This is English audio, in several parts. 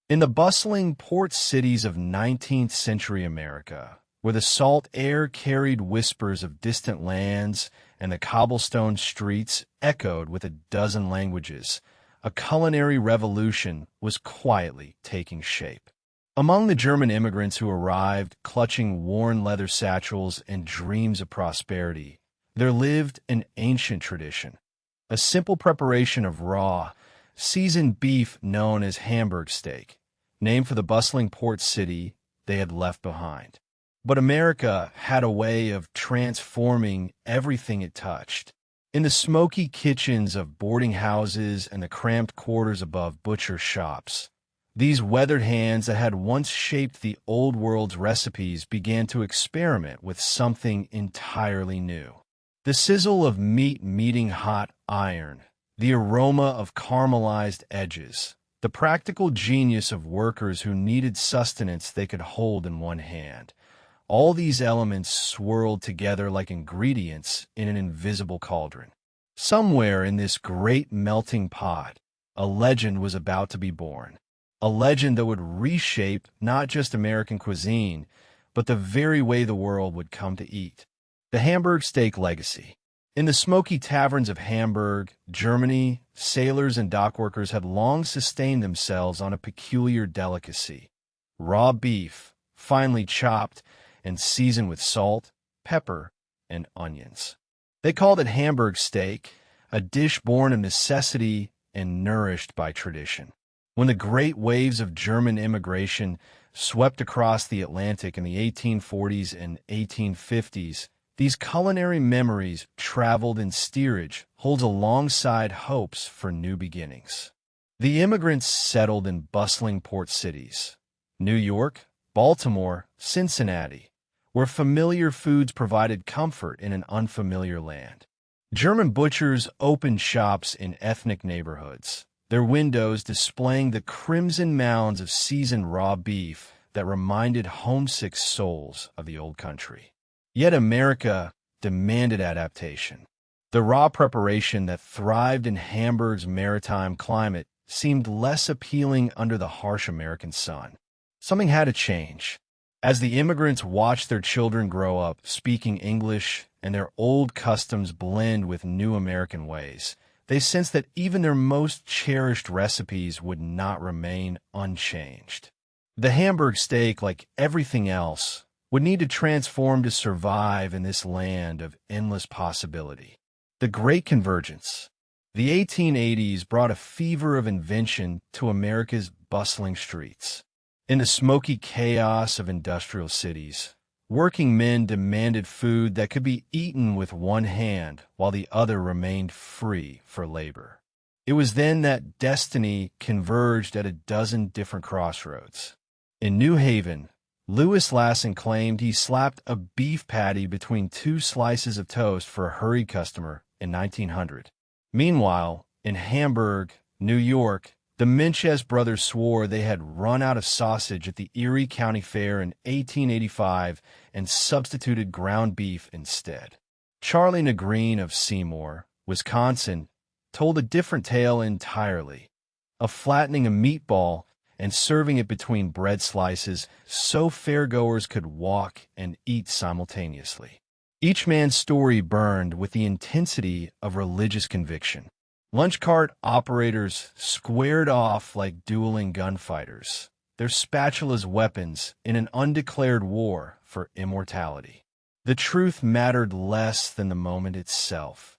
In the bustling port cities of 19th century America, where the salt air carried whispers of distant lands and the cobblestone streets echoed with a dozen languages, a culinary revolution was quietly taking shape. Among the German immigrants who arrived, clutching worn leather satchels and dreams of prosperity, there lived an ancient tradition, a simple preparation of raw, seasoned beef known as Hamburg steak, named for the bustling port city they had left behind. But America had a way of transforming everything it touched. In the smoky kitchens of boarding houses and the cramped quarters above butcher shops, these weathered hands that had once shaped the old world's recipes began to experiment with something entirely new. The sizzle of meat meeting hot iron, the aroma of caramelized edges, the practical genius of workers who needed sustenance they could hold in one hand. All these elements swirled together like ingredients in an invisible cauldron. Somewhere in this great melting pot, a legend was about to be born. A legend that would reshape not just American cuisine, but the very way the world would come to eat. The Hamburg steak legacy. In the smoky taverns of Hamburg, Germany, sailors and dockworkers had long sustained themselves on a peculiar delicacy: raw beef, finely chopped and seasoned with salt, pepper, and onions. They called it Hamburg steak, a dish born of necessity and nourished by tradition. When the great waves of German immigration swept across the Atlantic in the 1840s and 1850s, these culinary memories traveled in steerage, holds alongside hopes for new beginnings. The immigrants settled in bustling port cities, New York, Baltimore, Cincinnati, where familiar foods provided comfort in an unfamiliar land. German butchers opened shops in ethnic neighborhoods, their windows displaying the crimson mounds of seasoned raw beef that reminded homesick souls of the old country. Yet America demanded adaptation. The raw preparation that thrived in Hamburg's maritime climate seemed less appealing under the harsh American sun. Something had to change. As the immigrants watched their children grow up speaking English and their old customs blend with new American ways, they sensed that even their most cherished recipes would not remain unchanged. The Hamburg steak, like everything else, would need to transform to survive in this land of endless possibility. The Great Convergence. The 1880s brought a fever of invention to America's bustling streets. In the smoky chaos of industrial cities, working men demanded food that could be eaten with one hand while the other remained free for labor. It was then that destiny converged at a dozen different crossroads. In New Haven, Louis Lasson claimed he slapped a beef patty between two slices of toast for a hurried customer in 1900. Meanwhile, in Hamburg, New York, the Menches brothers swore they had run out of sausage at the Erie County Fair in 1885 and substituted ground beef instead. Charlie Negreen of Seymour, Wisconsin, told a different tale entirely, of flattening a meatball and serving it between bread slices so fairgoers could walk and eat simultaneously. Each man's story burned with the intensity of religious conviction. Lunch cart operators squared off like dueling gunfighters, their spatulas weapons in an undeclared war for immortality. The truth mattered less than the moment itself.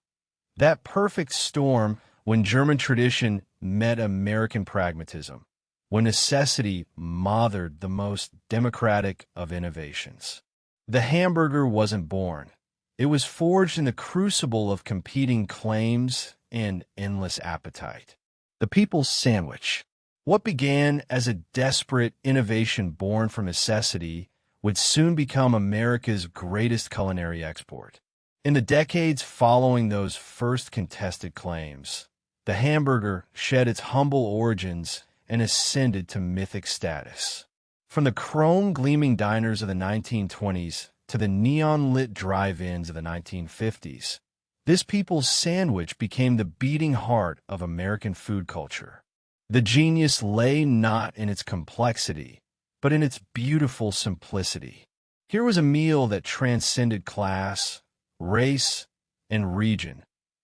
That perfect storm when German tradition met American pragmatism, when necessity mothered the most democratic of innovations. The hamburger wasn't born. It was forged in the crucible of competing claims and endless appetite. The people's sandwich. What began as a desperate innovation born from necessity would soon become America's greatest culinary export. In the decades following those first contested claims, the hamburger shed its humble origins and ascended to mythic status. From the chrome-gleaming diners of the 1920s to the neon-lit drive-ins of the 1950s, this people's sandwich became the beating heart of American food culture. The genius lay not in its complexity, but in its beautiful simplicity. Here was a meal that transcended class, race, and region.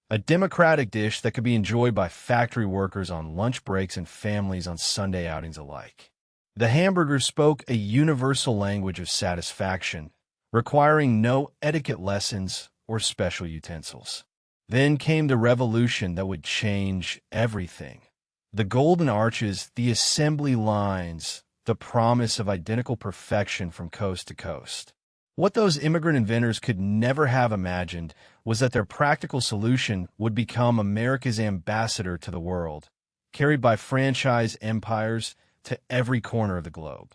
A democratic dish that could be enjoyed by factory workers on lunch breaks and families on Sunday outings alike. The hamburger spoke a universal language of satisfaction, requiring no etiquette lessons or special utensils. Then came the revolution that would change everything. The golden arches, the assembly lines, the promise of identical perfection from coast to coast. What those immigrant inventors could never have imagined was that their practical solution would become America's ambassador to the world, carried by franchise empires to every corner of the globe.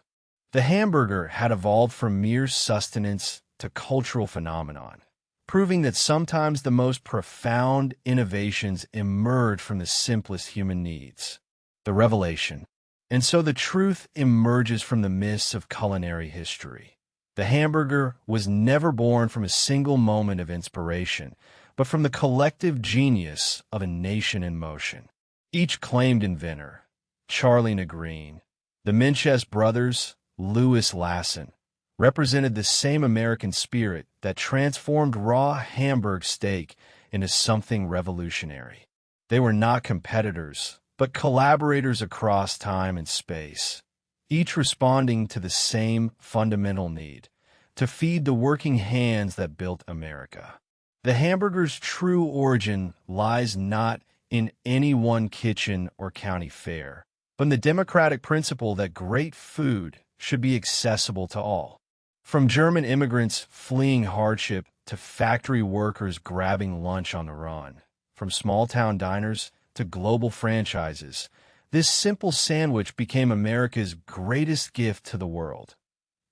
The hamburger had evolved from mere sustenance to cultural phenomenon, proving that sometimes the most profound innovations emerge from the simplest human needs. The revelation. And so the truth emerges from the mists of culinary history. The hamburger was never born from a single moment of inspiration, but from the collective genius of a nation in motion. Each claimed inventor, Charlie Negreen, the Menchess brothers, Louis Lasson, represented the same American spirit that transformed raw Hamburg steak into something revolutionary. They were not competitors, but collaborators across time and space, each responding to the same fundamental need, to feed the working hands that built America. The hamburger's true origin lies not in any one kitchen or county fair, but in the democratic principle that great food should be accessible to all. From German immigrants fleeing hardship to factory workers grabbing lunch on the run, from small-town diners to global franchises, this simple sandwich became America's greatest gift to the world.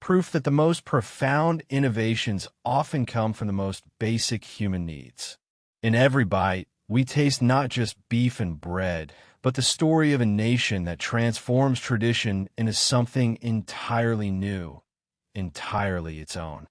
Proof that the most profound innovations often come from the most basic human needs. In every bite, we taste not just beef and bread, but the story of a nation that transforms tradition into something entirely new, entirely its own.